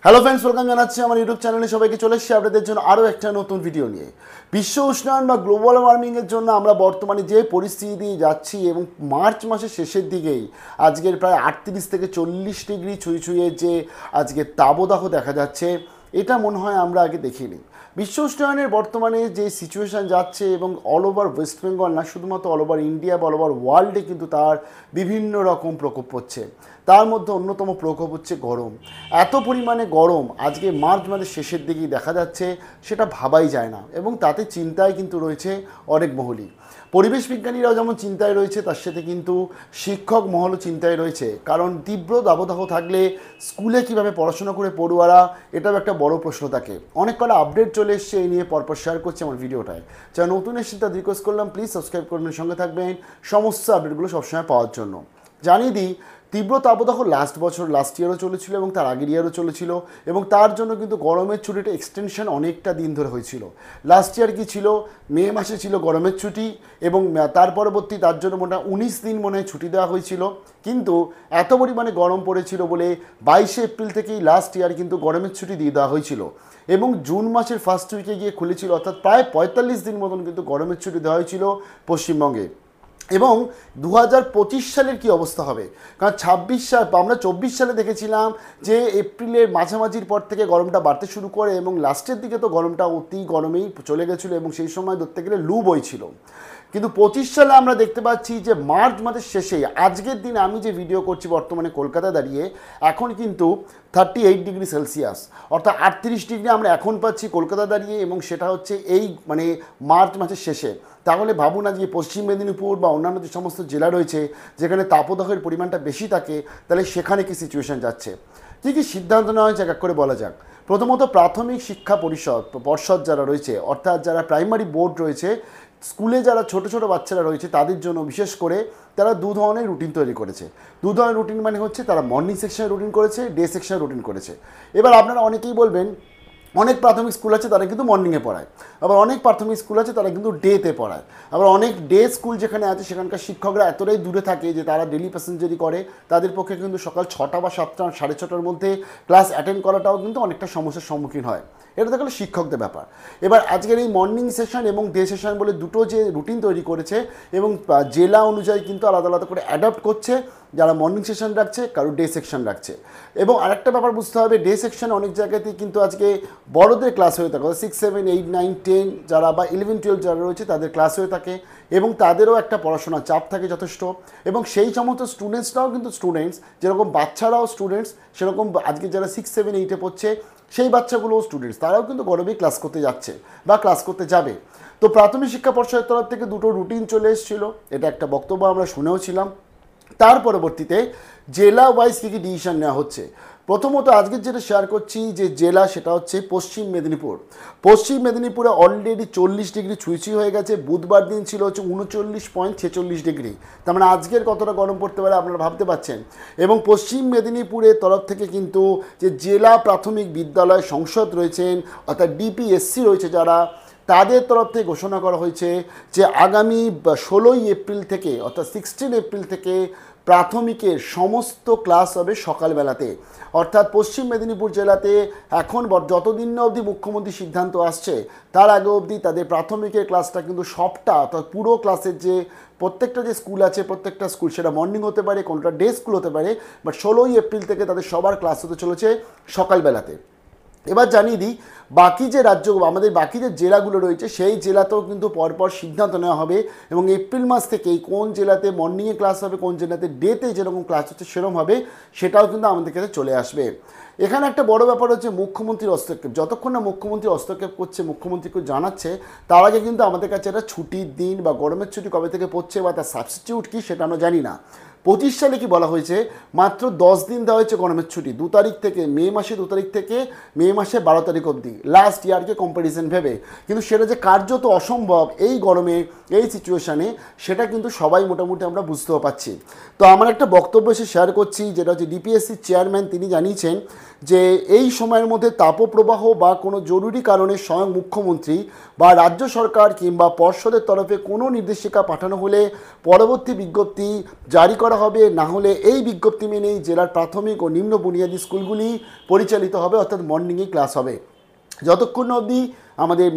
Hello friends, welcome জানাচ্ছি আমার YouTube চ্যানেলে। সবাইকে চলে এসেছি আপনাদের জন্য আরও একটা নতুন ভিডিও নিয়ে। বিশ্ব উষ্ণায়ন বা গ্লোবাল ওয়ার্মিংয়ের জন্য আমরা বর্তমানে যে পরিস্থিতি দিয়ে যাচ্ছি এবং মার্চ মাসের শেষের দিকেই আজকের প্রায় 38 থেকে 40 ডিগ্রি ছুঁয়ে যে আজকে তাপদাহ দেখা যাচ্ছে, এটা মনে হয় আমরা আগে দেখিনি। বিশ্ব উষ্ণায়নের বর্তমানে যে সিচুয়েশান যাচ্ছে এবং অল ওভার ওয়েস্ট বেঙ্গল না, শুধুমাত্র অল ওভার ইন্ডিয়া বা অল ওভার ওয়ার্ল্ডে কিন্তু তার বিভিন্ন রকম প্রকোপ হচ্ছে। তার মধ্যে অন্যতম প্রকোপ হচ্ছে গরম। এত পরিমাণে গরম আজকে মার্চ মাসের শেষের দিকেই দেখা যাচ্ছে, সেটা ভাবাই যায় না। এবং তাতে চিন্তায় কিন্তু রয়েছে অনেক মহলই। পরিবেশ বিজ্ঞানীরাও যেমন চিন্তায় রয়েছে, তার সাথে কিন্তু শিক্ষক মহলও চিন্তায় রয়েছে। কারণ তীব্র দাবদাহ থাকলে স্কুলে কিভাবে পড়াশোনা করে পড়ুয়ারা, এটাও একটা বড় প্রশ্ন থাকে। অনেক কটা আপডেট চলে এসছে, এই নিয়ে পরপর শেয়ার করছি আমার ভিডিওটায়। যারা নতুন এসেছে তাদের রিকোয়েস্ট করলাম প্লিজ সাবস্ক্রাইব করবেন, সঙ্গে থাকবেন সমস্ত আপডেটগুলো সবসময় পাওয়ার জন্য। জানিয়ে দিই, তীব্র তাপদাহ লাস্ট ইয়ারও চলেছিল এবং তার আগের ইয়ারও চলেছিল, এবং তার জন্য কিন্তু গরমের ছুটিটা এক্সটেনশন অনেকটা দিন ধরে হয়েছিল। লাস্ট ইয়ার কি ছিল, মে মাসে ছিল গরমের ছুটি, এবং তার পরবর্তী তার জন্য মোটা 19 দিন মনে হয় ছুটি দেওয়া হয়েছিল। কিন্তু এত পরিমাণে গরম পড়েছিল বলে 22 এপ্রিল থেকেই লাস্ট ইয়ার কিন্তু গরমের ছুটি দিয়ে দেওয়া হয়েছিল, এবং জুন মাসের ফার্স্ট উইকে গিয়ে খুলেছিল। অর্থাৎ প্রায় 45 দিন মতন কিন্তু গরমের ছুটি দেওয়া হয়েছিল পশ্চিমবঙ্গে। এবং 2025 সালের কি অবস্থা হবে, কারণ 26 সাল আমরা 24 সালে দেখেছিলাম যে এপ্রিলের মাঝামাঝির পর থেকে গরমটা বাড়তে শুরু করে, এবং লাস্টের দিকে তো গরমটা অতি গরমেই চলে গেছিলো, এবং সেই সময় ধরতে গেলে লু বইছিল। কিন্তু 25 সালে আমরা দেখতে পাচ্ছি যে মার্চ মাসের শেষে আজকের দিন আমি যে ভিডিও করছি বর্তমানে কলকাতায় দাঁড়িয়ে, এখন কিন্তু 38 ডিগ্রি সেলসিয়াস, অর্থাৎ 38 ডিগ্রি আমরা এখন পাচ্ছি কলকাতা দাঁড়িয়ে, এবং সেটা হচ্ছে এই মার্চ মাসের শেষে। তাহলে ভাবুন, আজকে পশ্চিম মেদিনীপুর বা অন্যান্য যে সমস্ত জেলা রয়েছে যেখানে তাপদাহের পরিমাণটা বেশি থাকে, তাহলে সেখানে কি সিচুয়েশান যাচ্ছে। কী কী সিদ্ধান্ত নেওয়া হয়েছে এক এক করে বলা যাক। প্রথমত প্রাথমিক শিক্ষা পর্ষদ যারা রয়েছে, অর্থাৎ যারা প্রাইমারি বোর্ড রয়েছে, স্কুলে যারা ছোট ছোট বাচ্চারা রয়েছে তাদের জন্য বিশেষ করে তারা দু ধরনের রুটিন তৈরি করেছে। দু ধরনের রুটিন মানে হচ্ছে তারা মর্নিং সেকশনে রুটিন করেছে, ডে সেকশনে রুটিন করেছে। এবার আপনারা অনেকেই বলবেন, অনেক প্রাথমিক স্কুল আছে তারা কিন্তু মর্নিংয়ে পড়ায়, আবার অনেক প্রাথমিক স্কুল আছে তারা কিন্তু ডেতে পড়ায়, আবার অনেক ডে স্কুল যেখানে আছে সেখানকার শিক্ষকরা এতটাই দূরে থাকে যে তারা ডেলি প্যাসেঞ্জারি করে, তাদের পক্ষে কিন্তু সকাল 6টা বা 7টা 6:30টার মধ্যে ক্লাস অ্যাটেন্ড করাটাও কিন্তু অনেকটা সমস্যার সম্মুখীন হয়। এটা দেখলে শিক্ষকদের ব্যাপার। এবার আজকের এই মর্নিং সেশন এবং ডে সেশন বলে দুটো যে রুটিন তৈরি করেছে, এবং জেলা অনুযায়ী কিন্তু আলাদা আলাদা করে অ্যাডাপ্ট করছে, যারা মর্নিং সেশন রাখছে কারো ডে সেকশন রাখছে। এবং আরেকটা ব্যাপার বুঝতে হবে, ডে সেকশন অনেক জায়গাতেই কিন্তু আজকে বড়দের ক্লাস হয়ে থাকে, 6, 7, 8, 9, 10 যারা বা 11, 12 যারা রয়েছে তাদের ক্লাস হয়ে থাকে, এবং তাদেরও একটা পড়াশোনার চাপ থাকে যথেষ্ট। এবং সেই সমস্ত স্টুডেন্টসরাও কিন্তু স্টুডেন্টস, যেরকম বাচ্চারাও স্টুডেন্টস, সেরকম আজকে যারা 6, 7, 8-এ পড়ছে সেই বাচ্চাগুলোও স্টুডেন্টস, তারাও কিন্তু গরমেই ক্লাস করতে যাচ্ছে বা ক্লাস করতে যাবে। তো প্রাথমিক শিক্ষা পর্ষদের তরফ থেকে দুটো রুটিন চলে এসেছিলো, এটা একটা বক্তব্য আমরা শুনেও ছিলাম। তার পরবর্তীতে জেলা ওয়াইজ কী কী ডিসিশন নেওয়া হচ্ছে। প্রথমত আজকের যেটা শেয়ার করছি যে জেলা, সেটা হচ্ছে পশ্চিম মেদিনীপুর। পশ্চিম মেদিনীপুরে অলরেডি 40 ডিগ্রি ছুঁই হয়ে গেছে। বুধবার দিন ছিল হচ্ছে 39.46 ডিগ্রি। তার মানে আজকের কতটা গরম পড়তে পারে আপনারা ভাবতে পারছেন। এবং পশ্চিম মেদিনীপুরের তরফ থেকে কিন্তু যে জেলা প্রাথমিক বিদ্যালয় সংসদ রয়েছেন, অর্থাৎ ডিপিএসসি রয়েছে যারা, তাদের তরফ থেকে ঘোষণা করা হয়েছে যে আগামী 16 এপ্রিল থেকে, অর্থাৎ 16 এপ্রিল থেকে প্রাথমিকের সমস্ত ক্লাস হবে সকালবেলাতে। অর্থাৎ পশ্চিম মেদিনীপুর জেলাতে এখন যতদিন না অবধি মুখ্যমন্ত্রী সিদ্ধান্ত আসছে তার আগে অবধি তাদের প্রাথমিকের ক্লাসটা কিন্তু সবটা, অর্থাৎ পুরো ক্লাসের যে প্রত্যেকটা যে স্কুল আছে, প্রত্যেকটা স্কুল, সেটা মর্নিং হতে পারে, কোনটা ডে স্কুল হতে পারে, বাট 16 এপ্রিল থেকে তাদের সবার ক্লাস হতে চলেছে সকালবেলাতে। এবার জানিয়ে দিই, বাকি যে আমাদের বাকি যে জেলাগুলো রয়েছে সেই জেলাতেও কিন্তু পরপর সিদ্ধান্ত নেওয়া হবে, এবং এপ্রিল মাস থেকেই কোন জেলাতে মর্নিংয়ে ক্লাস হবে, কোন জেলাতে ডেতে যেরকম ক্লাস হচ্ছে সেরকম হবে, সেটাও কিন্তু আমাদের কাছে চলে আসবে। এখানে একটা বড় ব্যাপার হচ্ছে মুখ্যমন্ত্রীর হস্তক্ষেপ। যতক্ষণ না মুখ্যমন্ত্রী হস্তক্ষেপ করছে, মুখ্যমন্ত্রীকে জানাচ্ছে, তার আগে কিন্তু আমাদের কাছে একটা ছুটির দিন বা গরমের ছুটি কবে থেকে পড়ছে বা তার সাবস্টিটিউট কী সেটা আমরা জানি না। 25 সালে কি বলা হয়েছে, মাত্র 10 দিন দেওয়া হয়েছে গরমের ছুটি, 2 তারিখ থেকে, মে মাসে 2 তারিখ থেকে মে মাসে 12 তারিখ অবধি, লাস্ট ইয়ারকে কম্প্যারিজন ভেবে। কিন্তু সেটা যে কার্যত অসম্ভব এই গরমে, এই সিচুয়েশানে, সেটা কিন্তু সবাই মোটামুটি আমরা বুঝতেও পারছি। তো আমার একটা বক্তব্য এসে শেয়ার করছি, যেটা হচ্ছে ডিপিএসসির চেয়ারম্যান, তিনি জানিয়েছেন যে এই সময়ের মধ্যে তাপপ্রবাহ বা কোনো জরুরি কারণে স্বয়ং মুখ্যমন্ত্রী বা রাজ্য সরকার কিংবা পর্ষদের তরফে কোনো নির্দেশিকা পাঠানো হলে পরবর্তী বিজ্ঞপ্তি জারি করা হবে, না হলে এই বিজ্ঞপ্তি মেনেই জেলার প্রাথমিক ও নিম্ন বুনিয়াদী স্কুলগুলি পরিচালিত হবে, অর্থাৎ মর্নিংয়ে ক্লাস হবে। যতক্ষণ না অবধি আমাদের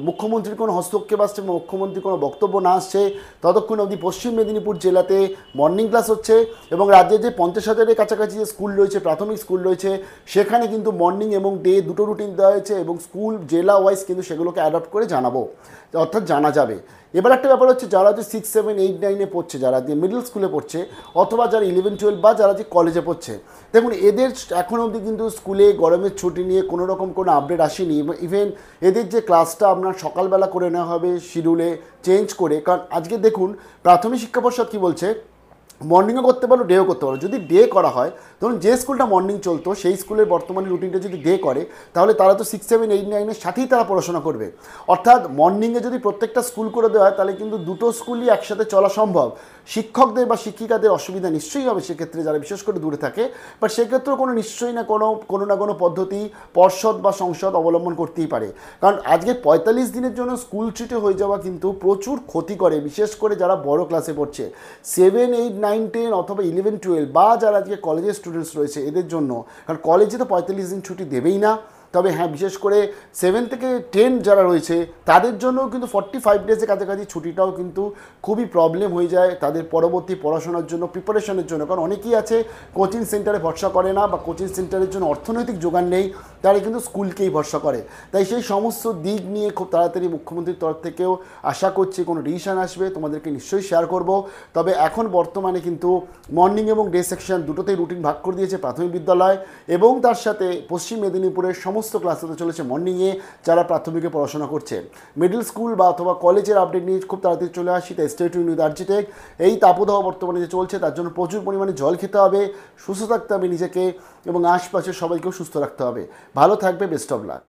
মুখ্যমন্ত্রীর কোনো হস্তক্ষেপ আসছে, মুখ্যমন্ত্রীর কোনো বক্তব্য না আসছে, ততক্ষণ অবধি পশ্চিম মেদিনীপুর জেলাতে মর্নিং ক্লাস হচ্ছে। এবং রাজ্যে যে 50,000-এর কাছাকাছি যে স্কুল রয়েছে, প্রাথমিক স্কুল রয়েছে, সেখানে কিন্তু মর্নিং এবং ডে দুটো রুটিন দেওয়া হয়েছে এবং স্কুল জেলা ওয়াইজ কিন্তু সেগুলোকে অ্যাডপ্ট করে জানাবো, অর্থাৎ জানা যাবে। এবার একটা ব্যাপার হচ্ছে, যারা যে 6, 7, 8, 9-এ পড়ছে, যারা যে মিডল স্কুলে পড়ছে, অথবা যারা 11, 12 বা যারা যে কলেজে পড়ছে, দেখুন এদের এখন অবধি কিন্তু স্কুলে গরমের ছুটি নিয়ে কোনো রকম কোনো আপডেট আসেনি। ইভেন এদের যে ক্লাসটা আপনার সকালবেলা করে নেওয়া হবে শিডিউলে চেঞ্জ করে, কারণ আজকে দেখুন প্রাথমিক শিক্ষা পর্ষদ কী বলছে, মর্নিংও করতে পারো, ডেও করতে পারো। যদি ডে করা হয়, ধরুন যে স্কুলটা মর্নিং চলতো সেই স্কুলের বর্তমানে রুটিনটা যদি ডে করে, তাহলে তারা তো 6, 7, 8, 9-এর সাথেই তারা পড়াশোনা করবে। অর্থাৎ মর্নিংয়ে যদি প্রত্যেকটা স্কুল করে দেওয়া হয়, তাহলে কিন্তু দুটো স্কুলই একসাথে চলা সম্ভব। শিক্ষকদের বা শিক্ষিকাদের অসুবিধা নিশ্চয়ই হবে সেক্ষেত্রে, যারা বিশেষ করে দূরে থাকে, বাট সেক্ষেত্রেও কোনো নিশ্চয়ই না কোনো না কোনো পদ্ধতি পর্ষদ বা সংসদ অবলম্বন করতেই পারে। কারণ আজকে 45 দিনের জন্য স্কুল ছুটি হয়ে যাওয়া কিন্তু প্রচুর ক্ষতি করে, বিশেষ করে যারা বড় ক্লাসে পড়ছে, 7, 8, 9, 10 অথবা 11, 12 বা যারা আজকে কলেজের স্টুডেন্টস রয়েছে এদের জন্য। কারণ কলেজে তো 45 দিন ছুটি দেবেই না, তবে হ্যাঁ বিশেষ করে 7 থেকে 10 যারা রয়েছে তাদের জন্য কিন্তু 45 ডেজের কাছাকাছি ছুটিটাও কিন্তু খুবই প্রবলেম হয়ে যায় তাদের পরবর্তী পড়াশোনার জন্য, প্রিপারেশনের জন্য। কারণ অনেকেই আছে কোচিং সেন্টারে ভরসা করে না, বা কোচিং সেন্টারের জন্য অর্থনৈতিক যোগান নেই, তারা কিন্তু স্কুলকেই ভরসা করে। তাই সেই সমস্ত দিক নিয়ে খুব তাড়াতাড়ি মুখ্যমন্ত্রীর তরফ থেকেও আশা করছি কোনো ডিসিশন আসবে, তোমাদেরকে নিশ্চয়ই শেয়ার করব। তবে এখন বর্তমানে কিন্তু মর্নিং এবং ডে সেকশন দুটোতেই রুটিন ভাগ করে দিয়েছে প্রাথমিক বিদ্যালয়, এবং তার সাথে পশ্চিম মেদিনীপুরের সমস্ত ক্লাস হতে চলেছে মর্নিংয়ে যারা প্রাথমিকে পড়াশোনা করছে। মিডল স্কুল বা অথবা কলেজের আপডেট নিয়ে খুব তাড়াতাড়ি চলে আসি। তাই stay tuned with RG tech. এই তাপদাহ বর্তমানে যে চলছে তার জন্য প্রচুর পরিমাণে জল খেতে হবে, সুস্থ থাকতে হবে নিজেকে, এবং আশপাশের সবাইকেও সুস্থ রাখতে হবে। ভালো থাকবে, বেস্ট অফ লাক।